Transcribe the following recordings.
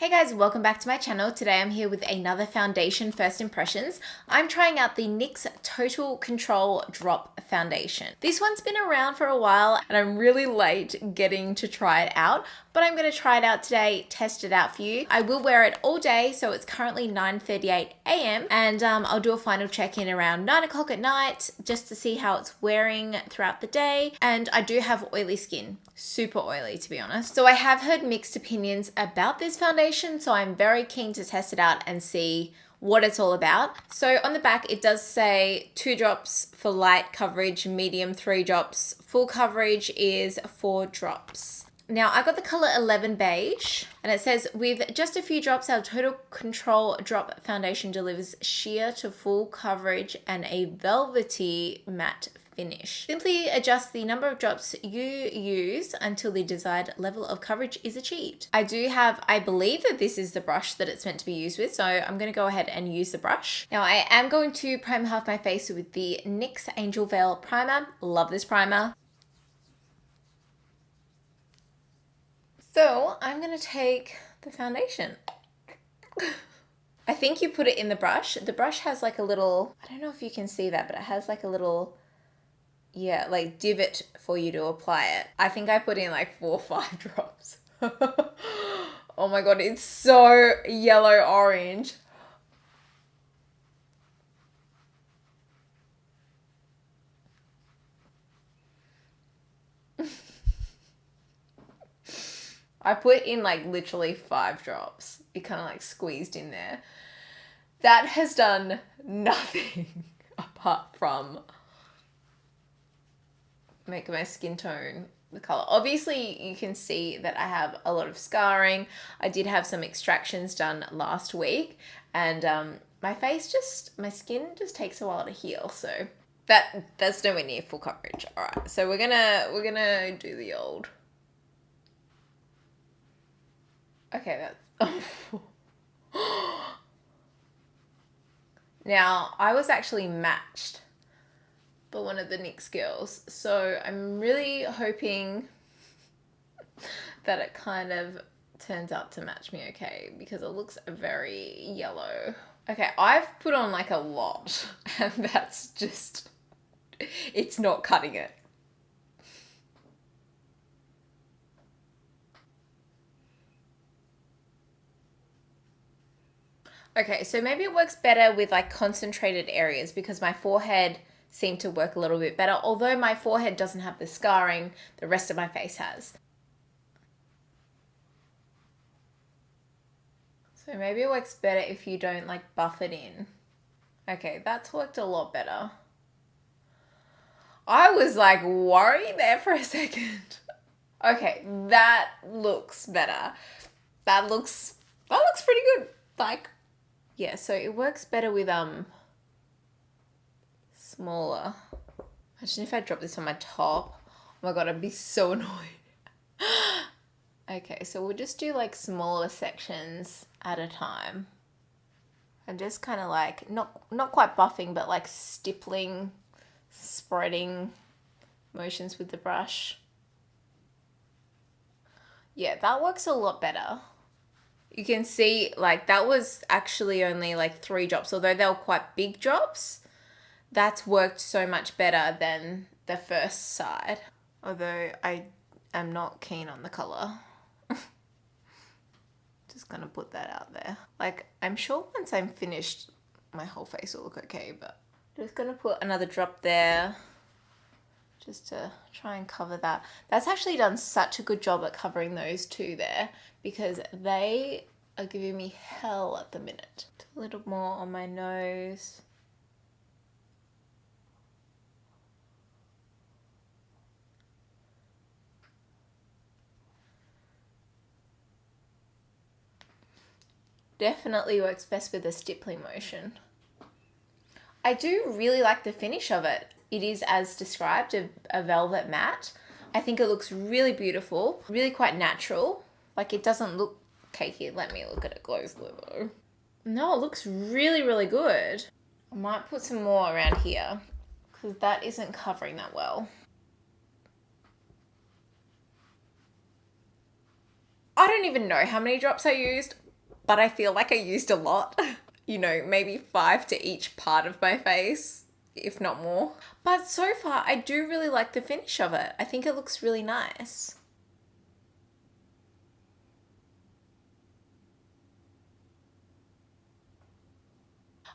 Hey guys, welcome back to my channel. Today I'm here with another foundation first impressions. I'm trying out the NYX Total Control Drop Foundation. This one's been around for a while and I'm really late getting to try it out, but I'm going to try it out today, test it out for you. I will wear it all day, so it's currently 9:38 a.m. and I'll do a final check-in around 9 o'clock at night just to see how it's wearing throughout the day. And I do have oily skin, super oily to be honest. So I have heard mixed opinions about this foundation, so I'm very keen to test it out and see what it's all about. So on the back, it does say 2 drops for light coverage, medium 3 drops, full coverage is 4 drops. Now I got the color 11 beige and it says with just a few drops, our Total Control Drop Foundation delivers sheer to full coverage and a velvety matte finish. Simply adjust the number of drops you use until the desired level of coverage is achieved. I believe that this is the brush that it's meant to be used with, so I'm going to go ahead and use the brush. Now I am going to prime half my face with the NYX Angel Veil Primer. Love this primer. So I'm going to take the foundation. I think you put it in the brush. The brush has like a little, I don't know if you can see that, but it has like a little, yeah, like divot for you to apply it. I think I put in like 4 or 5 drops. Oh my God, it's so yellow orange. I put in like literally 5 drops. It kind of like squeezed in there. That has done nothing apart from make my skin tone the color. Obviously you can see that I have a lot of scarring. I did have some extractions done last week and my skin just takes a while to heal, so that's nowhere near full coverage. All right, so we're gonna do the old. Okay, that's now I was actually matched by one of the NYX girls, so I'm really hoping that it kind of turns out to match me okay, because it looks very yellow. Okay, I've put on like a lot and that's just, it's not cutting it. Okay, so maybe it works better with like concentrated areas because my forehead seemed to work a little bit better. Although my forehead doesn't have the scarring, the rest of my face has. So maybe it works better if you don't like buff it in. Okay, that's worked a lot better. I was like worried there for a second. Okay, that looks better. That looks pretty good. Like, yeah, so it works better with smaller. Imagine if I drop this on my top. Oh my God, I'd be so annoyed. Okay, so we'll just do like smaller sections at a time. And just kind of like, not quite buffing, but like stippling, spreading motions with the brush. Yeah, that works a lot better. You can see like that was actually only like 3 drops, although they were quite big drops. That's worked so much better than the first side. Although I am not keen on the color. Just gonna put that out there. Like, I'm sure once I'm finished, my whole face will look okay, but just gonna put another drop there just to try and cover that. That's actually done such a good job at covering those 2 there because they are giving me hell at the minute. A little more on my nose. Definitely works best with a stippling motion. I do really like the finish of it. It is, as described, a velvet matte. I think it looks really beautiful, really quite natural. Like, it doesn't look cakey. Let me look at it closely though. No, it looks really, really good. I might put some more around here because that isn't covering that well. I don't even know how many drops I used. but I feel like I used a lot. You know, maybe 5 to each part of my face, if not more. But so far, I do really like the finish of it. I think it looks really nice.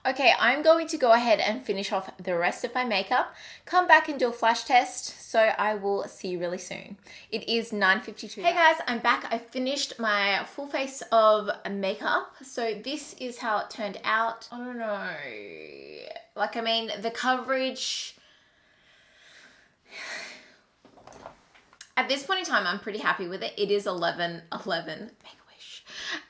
Okay, I'm going to go ahead and finish off the rest of my makeup, come back and do a flash test, so I will see you really soon. It is 9:52. Hey guys, I'm back. I finished my full face of makeup. So this is how it turned out. I don't know. Like, I mean, the coverage... At this point in time, I'm pretty happy with it. It is 11,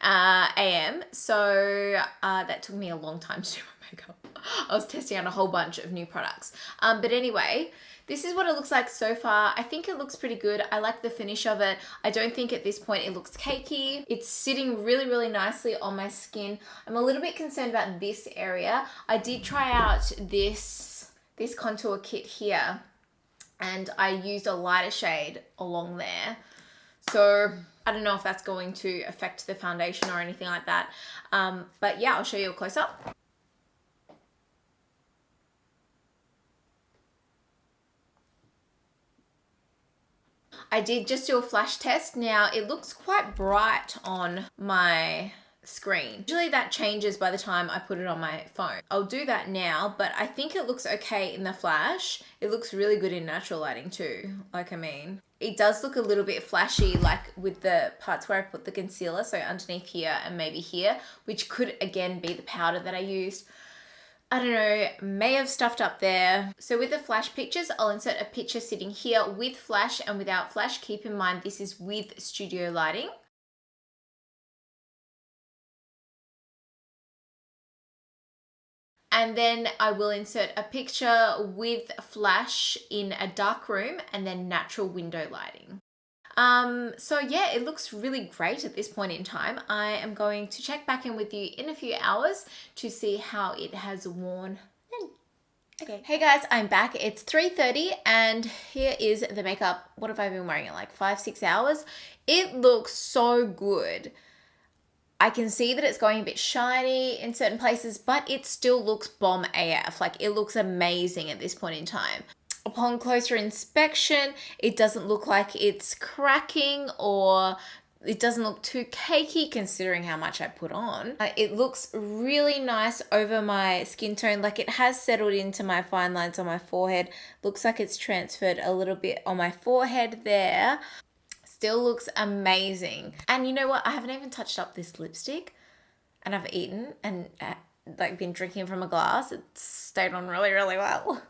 a.m. So that took me a long time to do my makeup. I was testing out a whole bunch of new products. But anyway, this is what it looks like so far. I think it looks pretty good. I like the finish of it. I don't think at this point it looks cakey. It's sitting really, really nicely on my skin. I'm a little bit concerned about this area. I did try out this contour kit here, and I used a lighter shade along there. So I don't know if that's going to affect the foundation or anything like that. But yeah, I'll show you a close-up. I did just do a flash test. Now it looks quite bright on my screen. Usually that changes by the time I put it on my phone. I'll do that now, but I think it looks okay in the flash. It looks really good in natural lighting too. Like, I mean, it does look a little bit flashy, like with the parts where I put the concealer, so underneath here and maybe here, which could again be the powder that I used. I don't know, may have stuffed up there. So with the flash pictures, I'll insert a picture sitting here with flash and without flash. Keep in mind this is with studio lighting. And then I will insert a picture with flash in a dark room and then natural window lighting. So yeah, it looks really great at this point in time. I am going to check back in with you in a few hours to see how it has worn. Okay. Hey guys, I'm back. It's 3:30 and here is the makeup. What have I been wearing it like 5-6 hours? It looks so good. I can see that it's going a bit shiny in certain places, but it still looks bomb AF. Like, it looks amazing at this point in time. Upon closer inspection, it doesn't look like it's cracking, or it doesn't look too cakey considering how much I put on. It looks really nice over my skin tone. Like, it has settled into my fine lines on my forehead. Looks like it's transferred a little bit on my forehead there. Still looks amazing. And you know what? I haven't even touched up this lipstick, and I've eaten and like been drinking from a glass. It's stayed on really, really well.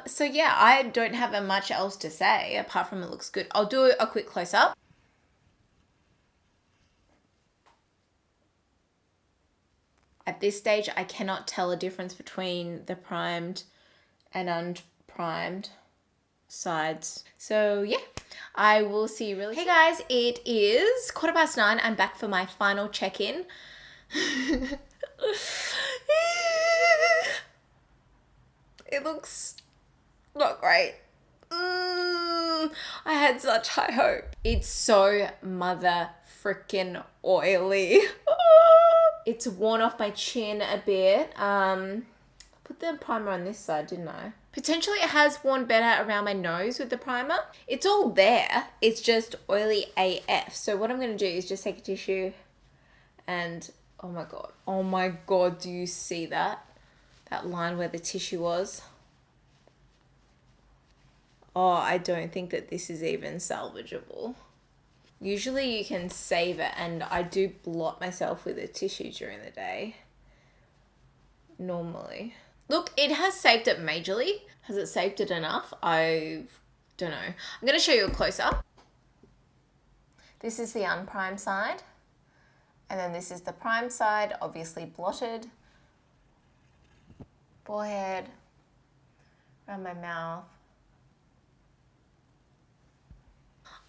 So yeah, I don't have much else to say apart from it looks good. I'll do a quick close-up. At this stage, I cannot tell a difference between the primed and unprimed sides. So yeah, I will see you really soon. Hey guys, it is 9:15. I'm back for my final check-in. It looks not great. I had such high hope. It's so mother freaking oily. It's worn off my chin a bit. Put the primer on this side, didn't I? Potentially it has worn better around my nose with the primer. It's all there. It's just oily AF. So what I'm going to do is just take a tissue and, oh my God. Oh my God, do you see that? That line where the tissue was. Oh, I don't think that this is even salvageable. Usually you can save it, and I do blot myself with a tissue during the day. Normally. Look, it has saved it majorly. Has it saved it enough? I don't know. I'm going to show you a close-up. This is the unprimed side. And then this is the primed side, obviously blotted. Forehead, around my mouth.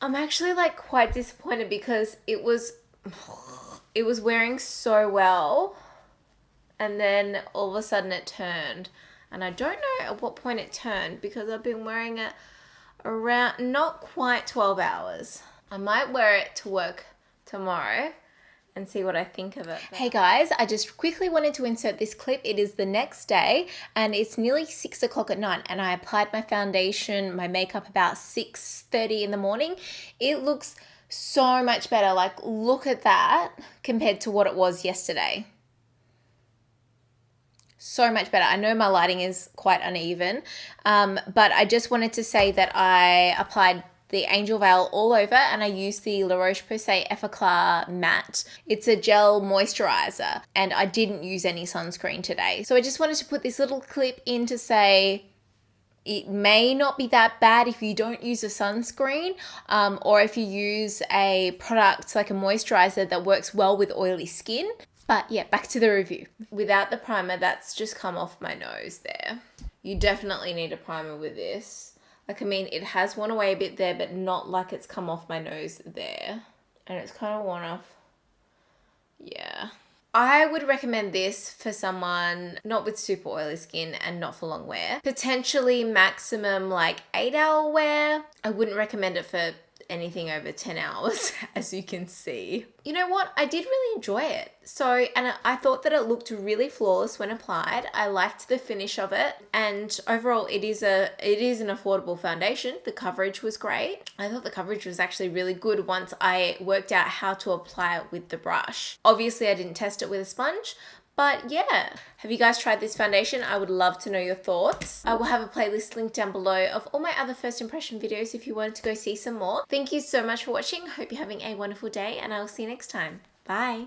I'm actually like quite disappointed because it was wearing so well, and then all of a sudden it turned, and I don't know at what point it turned because I've been wearing it around not quite 12 hours. I might wear it to work tomorrow and see what I think of it. Hey guys, I just quickly wanted to insert this clip. It is the next day and it's nearly 6 o'clock at night, and I applied my foundation, my makeup about 6:30 in the morning. It looks so much better. Like, look at that compared to what it was yesterday. So much better. I know my lighting is quite uneven, but I just wanted to say that I applied the Angel Veil all over, and I used the La Roche-Posay Effaclar Matte. It's a gel moisturizer, and I didn't use any sunscreen today. So I just wanted to put this little clip in to say it may not be that bad if you don't use a sunscreen, or if you use a product like a moisturizer that works well with oily skin. But yeah, back to the review. Without the primer, that's just come off my nose there. You definitely need a primer with this. Like, I mean, it has worn away a bit there, but not like it's come off my nose there. And it's kind of worn off. Yeah. I would recommend this for someone not with super oily skin and not for long wear. Potentially maximum like 8-hour wear. I wouldn't recommend it for anything over 10 hours, as you can see. You know what? I did really enjoy it. So, and I thought that it looked really flawless when applied. I liked the finish of it, and overall it is an affordable foundation. The coverage was great. I thought the coverage was actually really good once I worked out how to apply it with the brush. Obviously I didn't test it with a sponge, but yeah. Have you guys tried this foundation? I would love to know your thoughts. I will have a playlist linked down below of all my other first impression videos if you wanted to go see some more. Thank you so much for watching. Hope you're having a wonderful day, and I will see you next time. Bye.